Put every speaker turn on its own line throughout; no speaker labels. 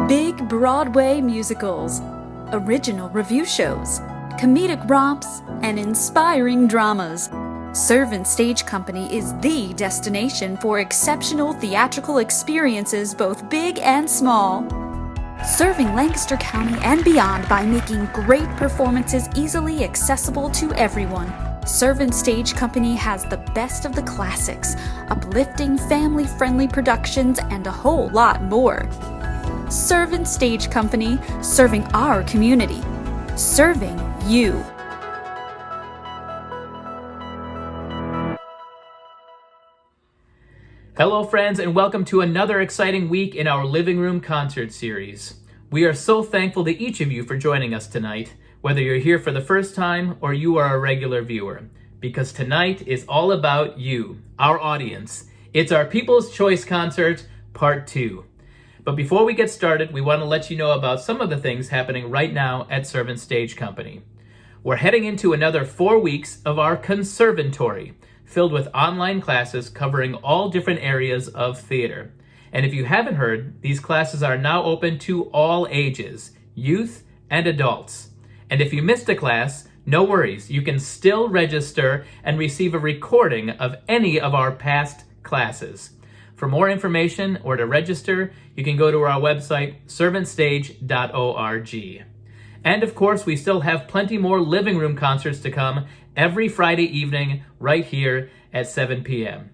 Big Broadway musicals, original review shows, comedic romps, and inspiring dramas. Servant Stage Company is the destination for exceptional theatrical experiences both big and small. Serving Lancaster County and beyond by making great performances easily accessible to everyone. Servant Stage Company has the best of the classics, uplifting family-friendly productions, and a whole lot more. Servant Stage Company, serving our community, serving you.
Hello friends, and welcome to another exciting week in our Living Room Concert Series. We are so thankful to each of you for joining us tonight, whether you're here for the first time or you are a regular viewer, because tonight is all about you, our audience. It's our People's Choice Concert, Part 2. But before we get started, we want to let you know about some of the things happening right now at Servant Stage Company. We're heading into another 4 weeks of our conservatory, filled with online classes covering all different areas of theater. And if you haven't heard, these classes are now open to all ages, youth and adults. And if you missed a class, no worries, you can still register and receive a recording of any of our past classes. For more information or to register, you can go to our website, servantstage.org. And of course, we still have plenty more living room concerts to come every Friday evening right here at 7 p.m.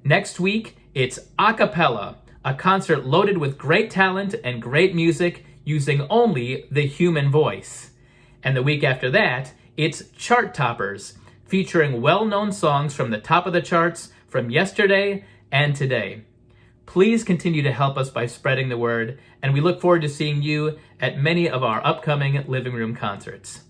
Next week, it's a cappella, a concert loaded with great talent and great music using only the human voice. And the week after that, it's Chart Toppers, featuring well-known songs from the top of the charts from yesterday and today. Please continue to help us by spreading the word, and we look forward to seeing you at many of our upcoming living room concerts.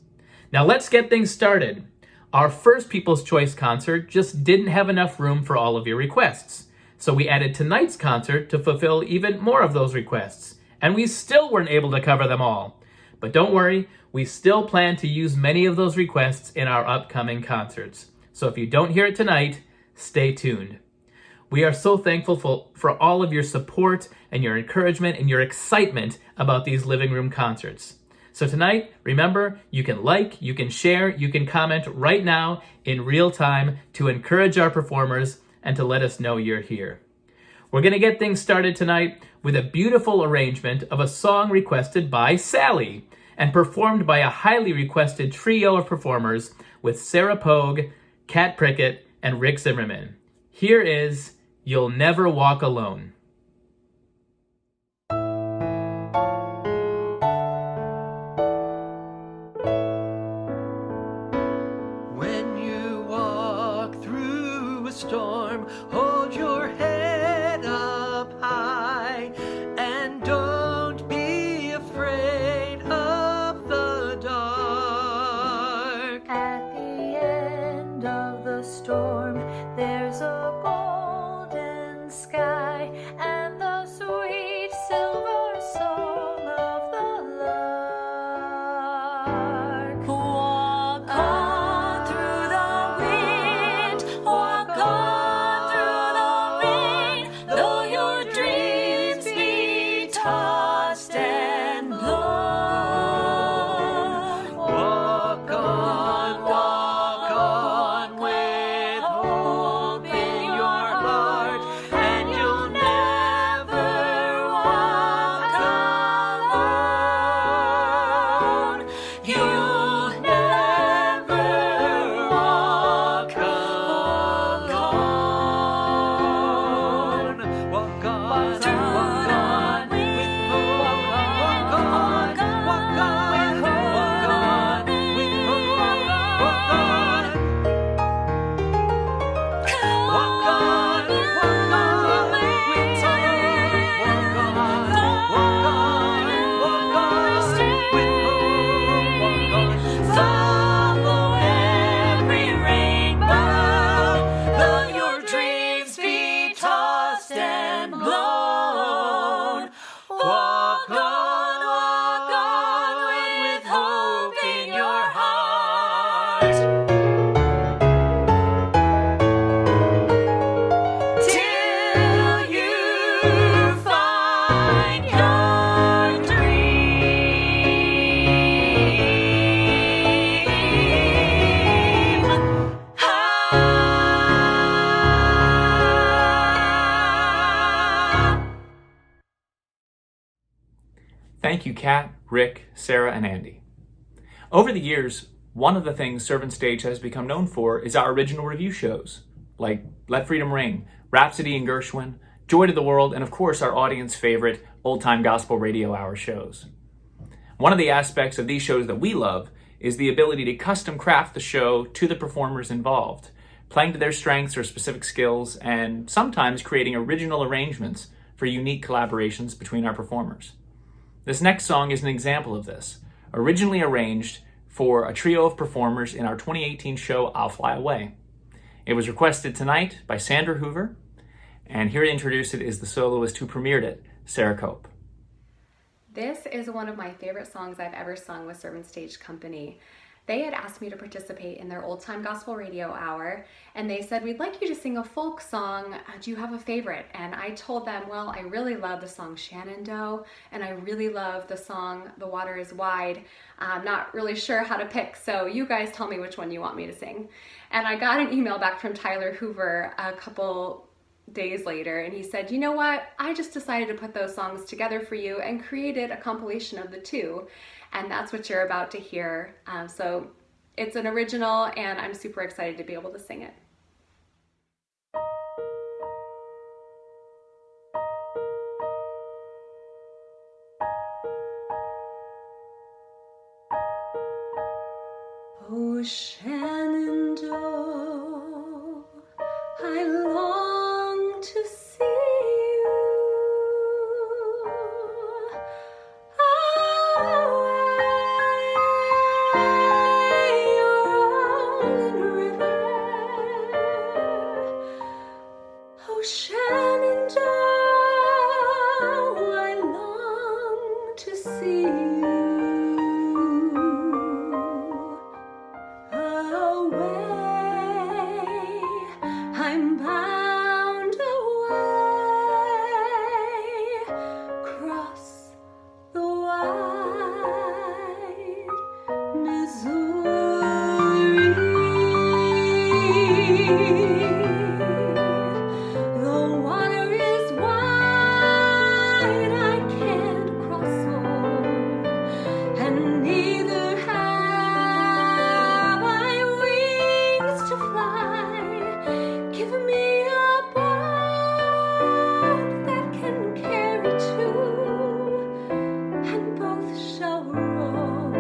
Now let's get things started. Our first People's Choice concert just didn't have enough room for all of your requests, so we added tonight's concert to fulfill even more of those requests, and we still weren't able to cover them all. But don't worry, we still plan to use many of those requests in our upcoming concerts. So if you don't hear it tonight, stay tuned. We are so thankful for all of your support and your encouragement and your excitement about these living room concerts. So tonight, remember, you can like, you can share, you can comment right now in real time to encourage our performers and to let us know you're here. We're going to get things started tonight with a beautiful arrangement of a song requested by Sally and performed by a highly requested trio of performers with Sarah Pogue, Kat Prickett, and Rick Zimmerman. Here is You'll Never Walk Alone.
When you walk through a storm, hold your head up high and don't be afraid of the dark.
At the end of the storm, there's a golden sky,
Thank you, Kat, Rick, Sarah, and Andy. Over the years, one of the things Servant Stage has become known for is our original review shows, like Let Freedom Ring, Rhapsody in Gershwin, Joy to the World, and of course our audience favorite Old Time Gospel Radio Hour shows. One of the aspects of these shows that we love is the ability to custom craft the show to the performers involved, playing to their strengths or specific skills, and sometimes creating original arrangements for unique collaborations between our performers. This next song is an example of this, originally arranged for a trio of performers in our 2018 show, I'll Fly Away. It was requested tonight by Sandra Hoover, and here to introduce it is the soloist who premiered it, Sarah Cope.
This is one of my favorite songs I've ever sung with Servant Stage Company. They had asked me to participate in their Old Time Gospel Radio Hour, and they said, we'd like you to sing a folk song. Do you have a favorite? And I told them, well, I really love the song Shenandoah, and I really love the song The Water is Wide. I'm not really sure how to pick, so you guys tell me which one you want me to sing. And I got an email back from Tyler Hoover a couple days later, and he said, you know what, I just decided to put those songs together for you and created a compilation of the two, and that's what you're about to hear. So it's an original, and I'm super excited to be able to sing it. Oh, Shenandoah, I long to see you. Away your rolling river. Oh, Shenandoah, I long to see you. I'm bound away across the wide Missouri. The water is wide, I can't cross over, and neither have I wings to fly. Give me a boat that can carry two, and both shall row,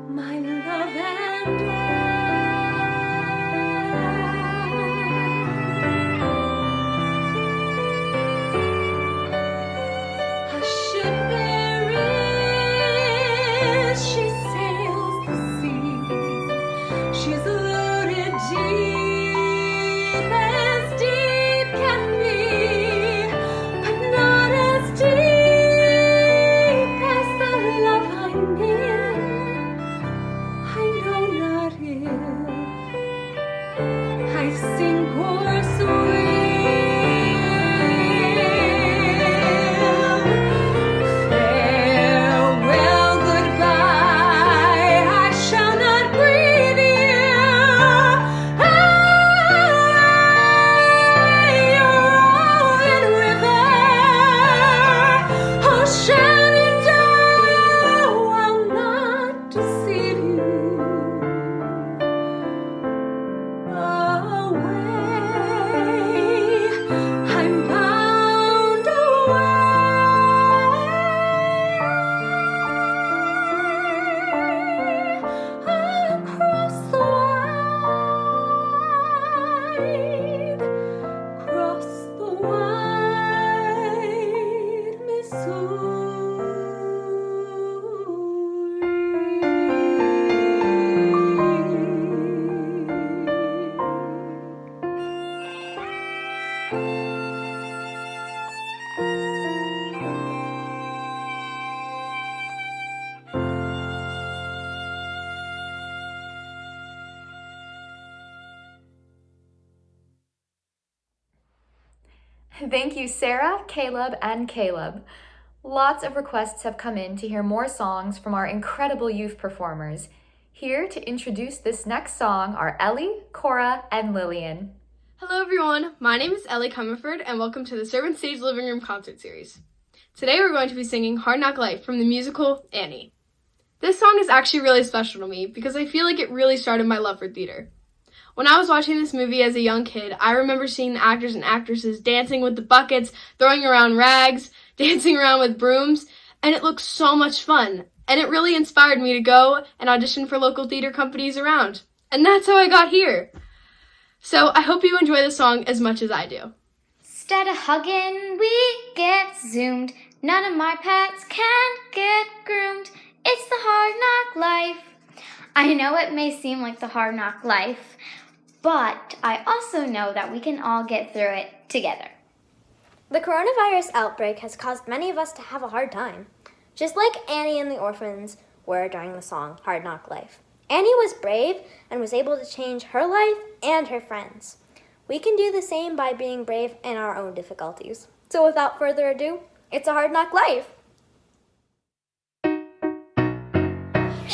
my love and I. A ship there is, she sails the sea. She's loaded deep as deep can be, but not as deep as the love I'm in. I know not if I sink or swim. Farewell, goodbye, I shall not breathe you. Your rolling river, oh Shenandoah, I'll not deceive you. Away, I'm bound away across the wide
Thank you, Sarah, Caleb, and Caleb. Lots of requests have come in to hear more songs from our incredible youth performers. Here to introduce this next song are Ellie, Cora, and Lillian.
Hello everyone, my name is Ellie Comerford and welcome to the Servant Stage Living Room Concert Series. Today we're going to be singing Hard Knock Life from the musical Annie. This song is actually really special to me because I feel like it really started my love for theater. When I was watching this movie as a young kid, I remember seeing the actors and actresses dancing with the buckets, throwing around rags, dancing around with brooms, and it looked so much fun. And it really inspired me to go and audition for local theater companies around. And that's how I got here. So I hope you enjoy the song as much as I do.
Instead of hugging, we get zoomed. None of my pets can get groomed. It's the hard knock life. I know it may seem like the hard knock life, but I also know that we can all get through it together.
The coronavirus outbreak has caused many of us to have a hard time, just like Annie and the orphans were during the song Hard Knock Life. Annie was brave and was able to change her life and her friends. We can do the same by being brave in our own difficulties. So without further ado, it's a hard knock life.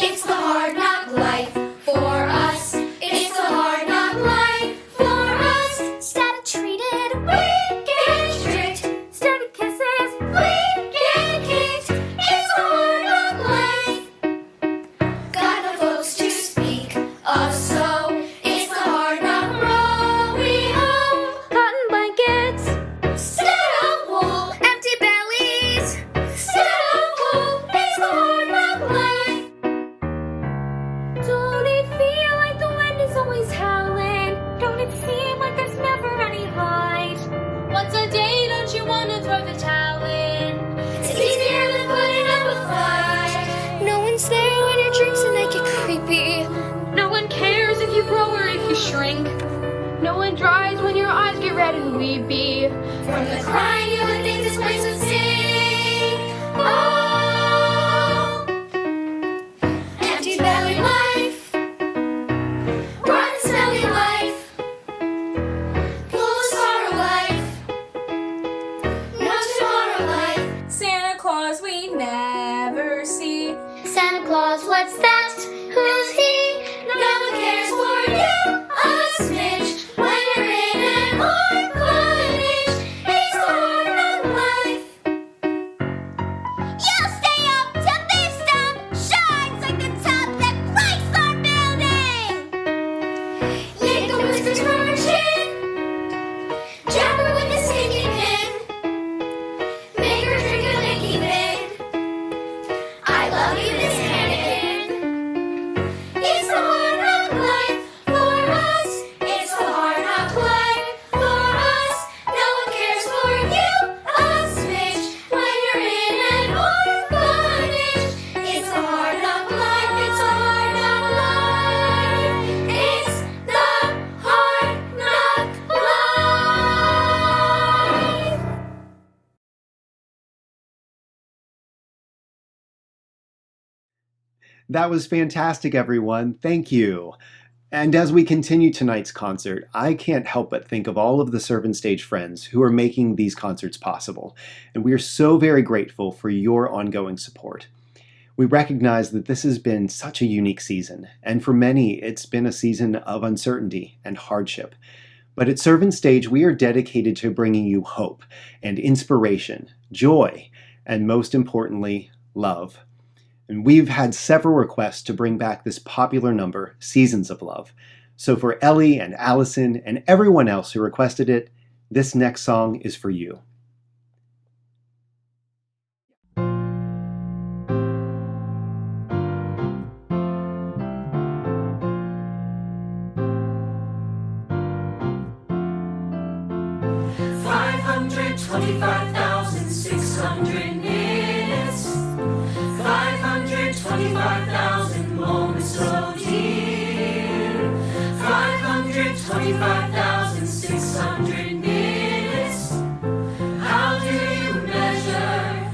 It's the hard knock life for us. It's the hard knock life for us. Instead of treated, we get strict. Instead of kisses, we get kicked. It's the hard knock life. Got no folks to speak of, so it's the hard knock row we hoe.
Cotton blankets,
Instead of wool, empty bellies. Instead of wool, it's the hard knock life.
don't it feel like the wind is always howling? Don't it seem like there's never any light? Once a day, don't you want to throw the towel in?
It's easier than putting up a fight.
No one's there when your drinks and they get creepy.
No one cares if you grow or if you shrink. No one dries when your eyes get red and weepy.
From the crying, you would think this place would sing. Oh, empty belly life, rotten smelly life, full of sorrow life, no tomorrow life.
Santa Claus we never see.
Santa Claus, what's that? Who's he? No one cares for you a smidge when you're in an orphanage. It's the hard knock life. You stay up till this stump shines like the top that Chrysler building. Lick the whiskers from her chin, jab her with a stinky pin, make her drink a Mickey Vin. I love you, Miss Hannigan. It's the hard knock life for us. It's the hard knock life for us. No one cares for you a smidge when you're in an orphanage. It's the hard knock life. It's the hard knock life. It's the hard knock life.
That was fantastic, everyone. Thank you. And as we continue tonight's concert, I can't help but think of all of the Servant Stage friends who are making these concerts possible. And we are so very grateful for your ongoing support. We recognize that this has been such a unique season, and for many, it's been a season of uncertainty and hardship. But at Servant Stage, we are dedicated to bringing you hope and inspiration, joy, and most importantly, love. And we've had several requests to bring back this popular number, Seasons of Love. So for Ellie and Allison and everyone else who requested it, this next song is for you.
$525,600 minutes, 525,000 moments so dear, 525,600 minutes. How do you measure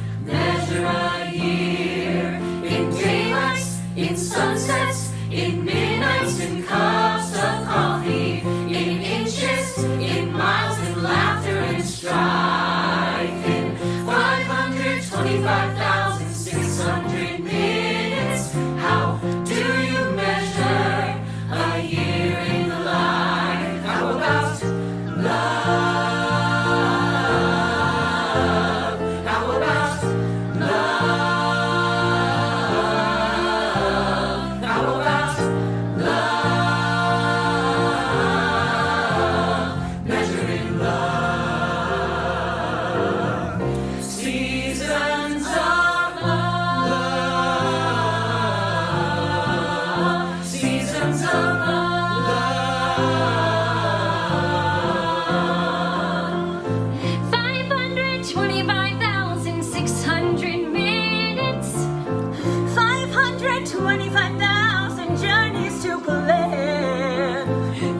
a year? In daylights, in sunsets, in midnights, in cups of coffee, in inches, in miles, in laughter and strife, in 525,600 minutes. How do you measure a year in the life? How about 25,000 journeys to collect.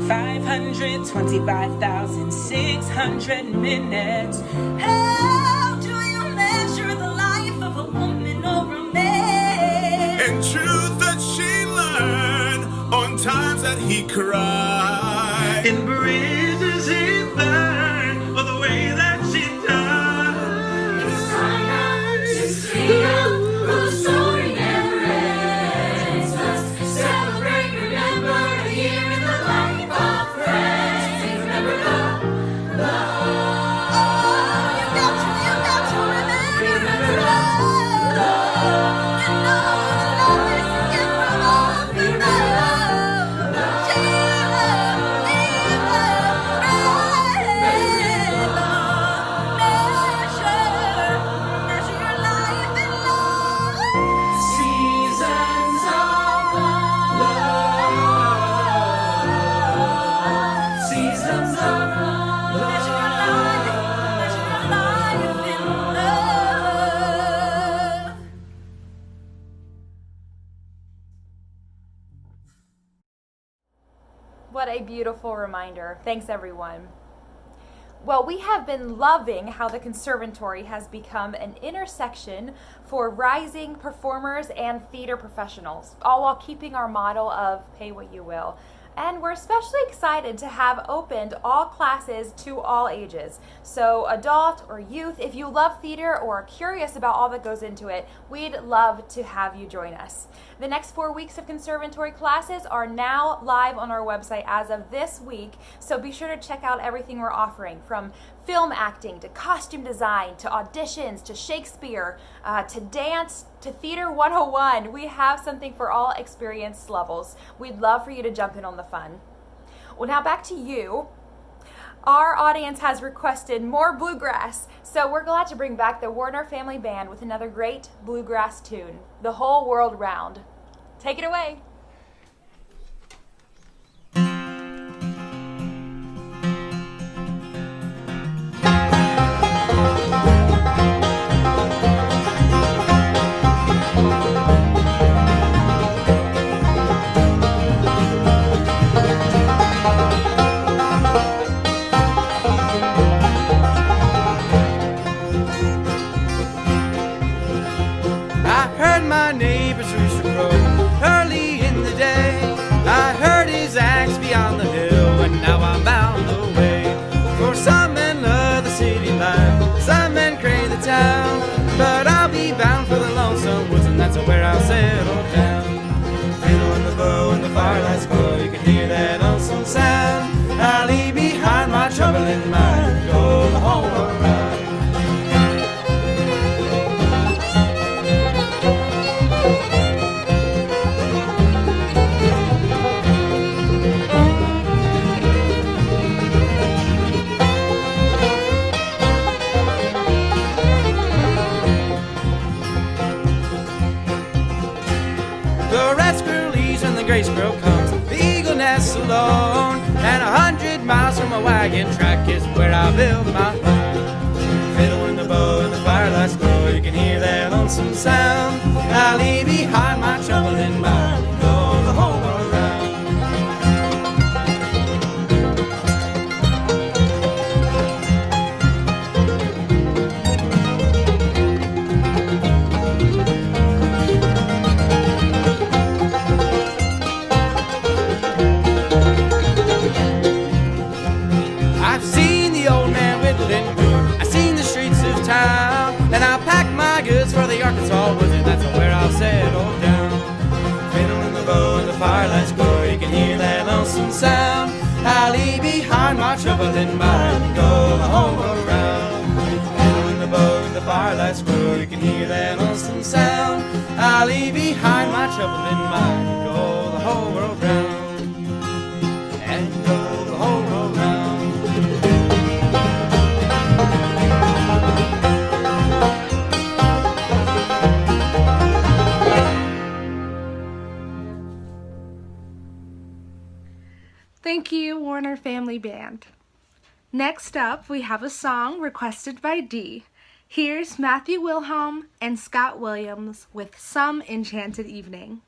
525,600 minutes.
How do you measure the life of a woman or a man?
And truth that she learned on times that he cried.
In bridges he burned for the way that she died.
It's time now to speak up, for the story never ends. Let's celebrate, remember a year in the life of friends. Remember the love. You got to remember love. You know the love is a gift from all people. Seasons of love. Seasons of love. Measure your life in love.
What a beautiful reminder. Thanks, everyone. Well, we have been loving how the conservatory has become an intersection for rising performers and theater professionals, all while keeping our model of pay what you will. And we're especially excited to have opened all classes to all ages. So adult or youth, if you love theater or are curious about all that goes into it, we'd love to have you join us. The next 4 weeks of conservatory classes are now live on our website as of this week, so be sure to check out everything we're offering, from film acting to costume design to auditions to Shakespeare to dance to Theater 101. We have something for all experience levels. We'd love for you to jump in on the fun. Well, now back to you. Our audience has requested more bluegrass, so we're glad to bring back the Warner Family Band with another great bluegrass tune, The Whole World Round. Take it away.
I heard my neighbor's rooster crow early in the day. I heard his axe beyond the hill, and now I'm bound away. For some men love the city life, some men crave the town, but I'll be bound for the lonesome woods, and that's where I'll settle down. Fiddle in the bow and the firelight's glow, you can hear that lonesome sound. I'll leave behind my troubling mind and go the whole world round. The red squirrel leaves and the gray squirrel comes. The eagle nests alone, and 100 miles from a wagon track is where I build my home. Fiddle in the bow and the firelight's glow, you can hear that lonesome sound. I leave behind my troubling mind and go the whole world round. I've seen the old man whittling wood, I've seen the streets of town, and I'll pack my goods for the Arkansas woods, and that's where I'll settle down. Fiddle in the bow and the firelight's glow, you can hear that lonesome sound. I'll leave behind my troubling mind and go the whole world round. Fiddle in the bow and the firelight's glow, you can hear that lonesome sound. I'll leave behind my troubling mind and go the whole world round. And go the whole world round.
Thank you, Warner Family Band. Next up, we have a song requested by Dee. Here's Matthew Wilhelm and Scott Williams with Some Enchanted Evening.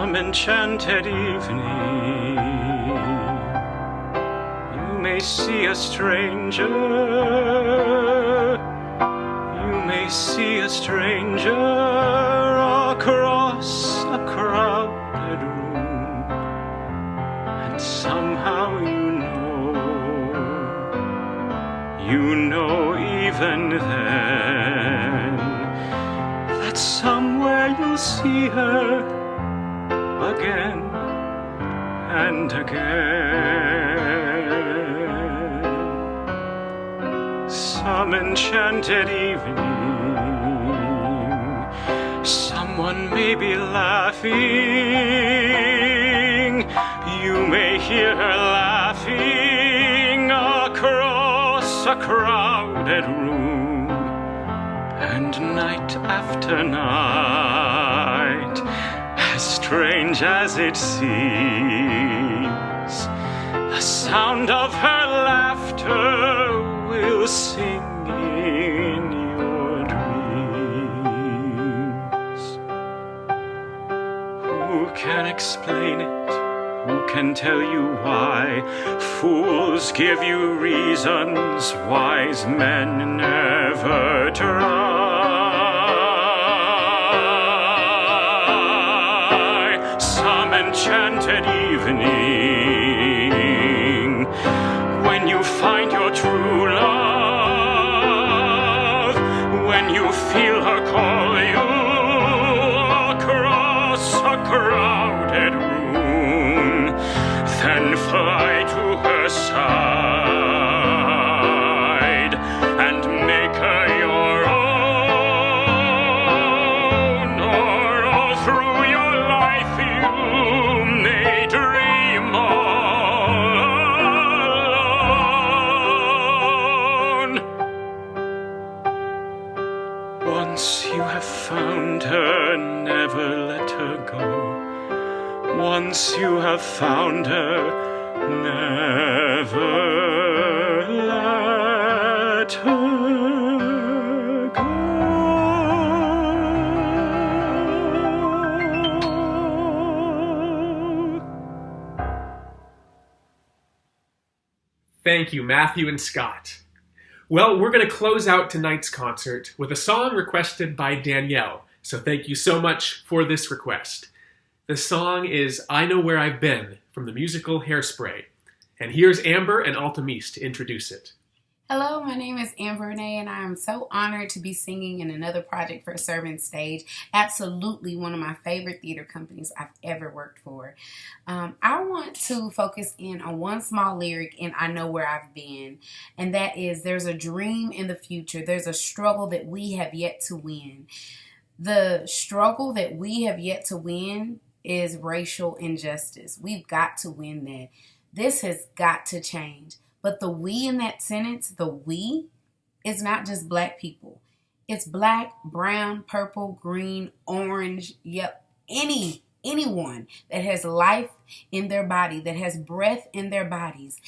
some enchanted evening, you may see a stranger, you may see a stranger across a crowded room, and somehow you know even then that somewhere you'll see her again and again. Some enchanted evening, someone may be laughing, you may hear her laughing across a crowded room, and night after night, as strange as it seems, the sound of her laughter will sing in your dreams. Who can explain it? Who can tell you why? Fools give you reasons, wise men never try. Some enchanted evening, when you find your true love, when you feel her call you across a crowded room, then fly to her side and make her your own, or all through your life you may dream all alone. Once you have found her, never let her go. Once you have found her, never let her go.
Thank you, Matthew and Scott. Well, we're going to close out tonight's concert with a song requested by Danielle, so thank you so much for this request. The song is I Know Where I've Been from the musical Hairspray. And here's Amber and Altamise to introduce it.
Hello, my name is Amber Renee, and I am so honored to be singing in another project for Servant Stage. Absolutely one of my favorite theater companies I've ever worked for. I want to focus in on one small lyric in I Know Where I've Been, and that is there's a dream in the future. There's a struggle that we have yet to win. The struggle that we have yet to win is racial injustice. We've got to win that. This has got to change. But the we in that sentence, the we, is not just black people. It's black, brown, purple, green, orange, yep, anyone that has life in their body, that has breath in their bodies.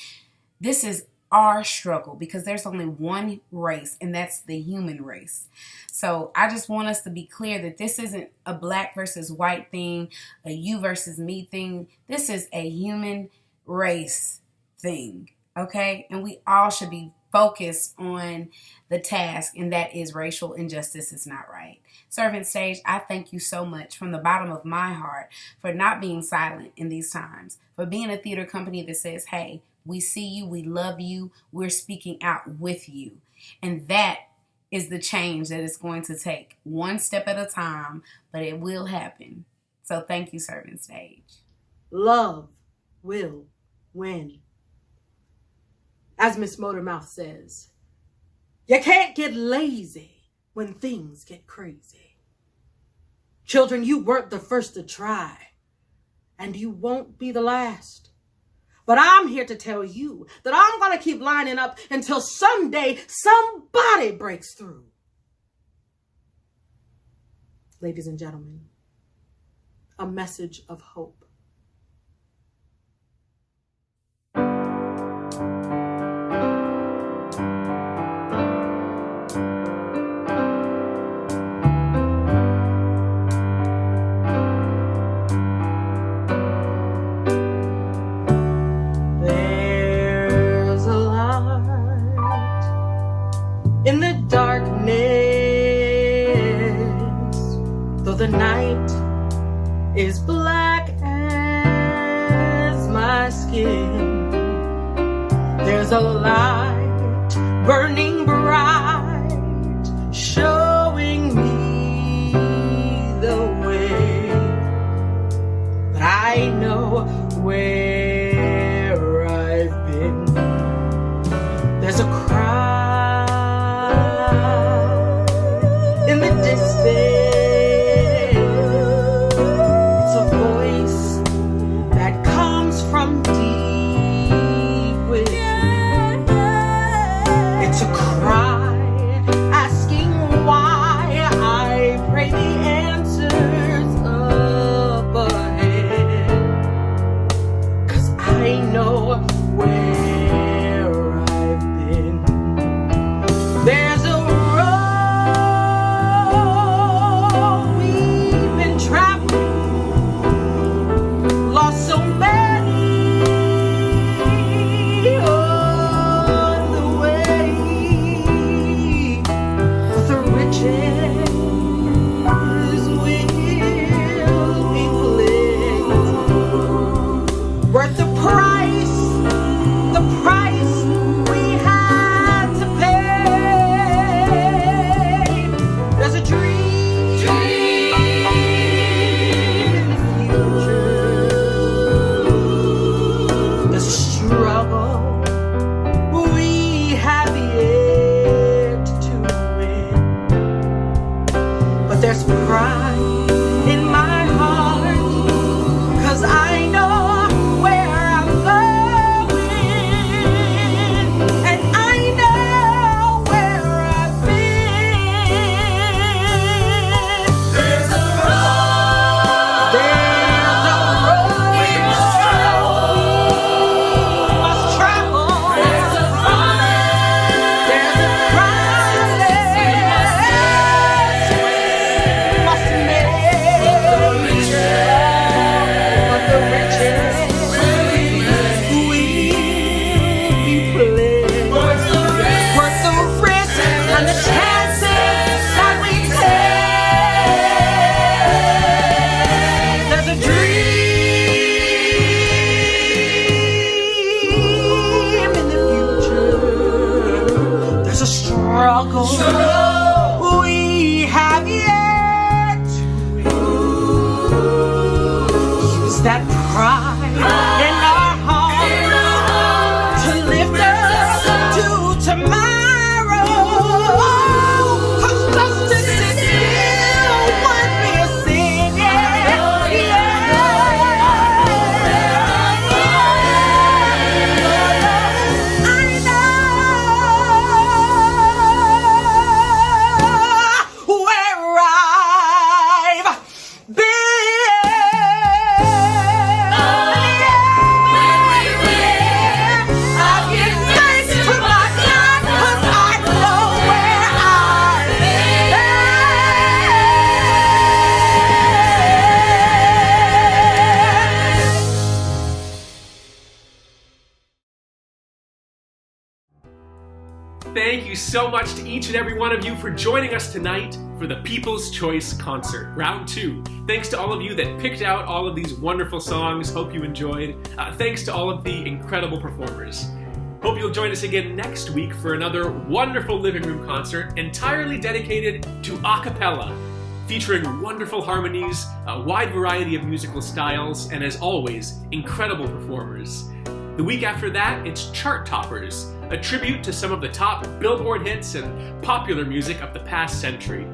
This is our struggle because there's only one race, and that's the human race. So I just want us to be clear that this isn't a black versus white thing, a you versus me thing. This is a human race thing, okay? And we all should be focused on the task, and that is racial injustice is not right. Servant Stage, I thank you so much from the bottom of my heart for not being silent in these times, for being a theater company that says, hey, we see you, we love you, we're speaking out with you. And that is the change that it's going to take, one step at a time, but it will happen. So thank you, Servant Stage.
Love will win. As Miss Motormouth says, you can't get lazy when things get crazy. Children, you weren't the first to try, and you won't be the last. But I'm here to tell you that I'm going to keep lining up until someday somebody breaks through. Ladies and gentlemen, a message of hope. There's a light burning bright, showing me the way. But I know where I've been. There's a cry in the distance. It's a voice that comes from deep within. It's a cry asking why. I pray the answers up ahead, 'cause I know where I've been. There's a road we've been traveling, lost so many on the way. The riches will be plenty, worth the price we had to pay. There's a dream in the future. There's a struggle we have yet to win. But there's pride in my heart, 'cause I know where I'm going, and I know where I've been. There's a road we must travel. There's a promise we must make. But the riches will be plenty, worth the risk and the chances that we take. There's a dream in the future. There's a struggle we have yet to use that pride in our heart to lift us to tomorrow. 'Cause justice is still worth missing. Where I've
Thank you so much to each and every one of you for joining us tonight for the People's Choice Concert, Round 2. Thanks to all of you that picked out all of these wonderful songs. Hope you enjoyed. Thanks to all of the incredible performers. Hope you'll join us again next week for another wonderful living room concert entirely dedicated to a cappella, featuring wonderful harmonies, a wide variety of musical styles, and as always, incredible performers. The week after that, it's Chart Toppers, a tribute to some of the top Billboard hits and popular music of the past century.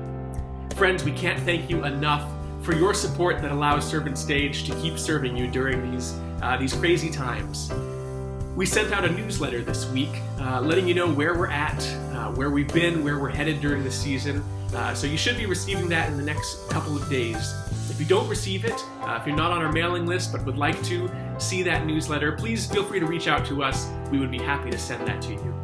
Friends, we can't thank you enough for your support that allows Servant Stage to keep serving you during these crazy times. We sent out a newsletter this week letting you know where we're at, where we've been, where we're headed during the season. So you should be receiving that in the next couple of days. If you don't receive it, if you're not on our mailing list but would like to see that newsletter, please feel free to reach out to us. We would be happy to send that to you.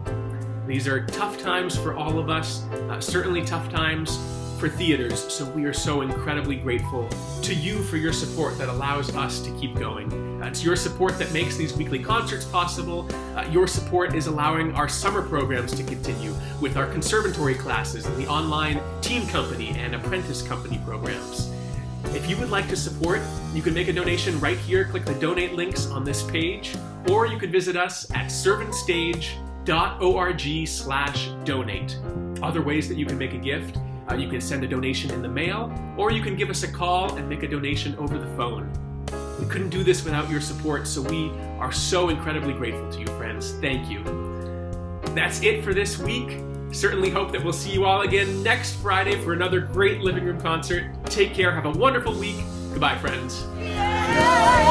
These are tough times for all of us, certainly tough times for theaters, so we are so incredibly grateful to you for your support that allows us to keep going. It's your support that makes these weekly concerts possible. Your support is allowing our summer programs to continue with our conservatory classes and the online teen company and apprentice company programs. If you would like to support, you can make a donation right here. Click the donate links on this page, or you can visit us at servantstage.org/donate. Other ways that you can make a gift: you can send a donation in the mail, or you can give us a call and make a donation over the phone. We couldn't do this without your support, so we are so incredibly grateful to you, friends. Thank you. That's it for this week. Certainly hope that we'll see you all again next Friday for another great living room concert. Take care, have a wonderful week. Goodbye, friends.
Yeah.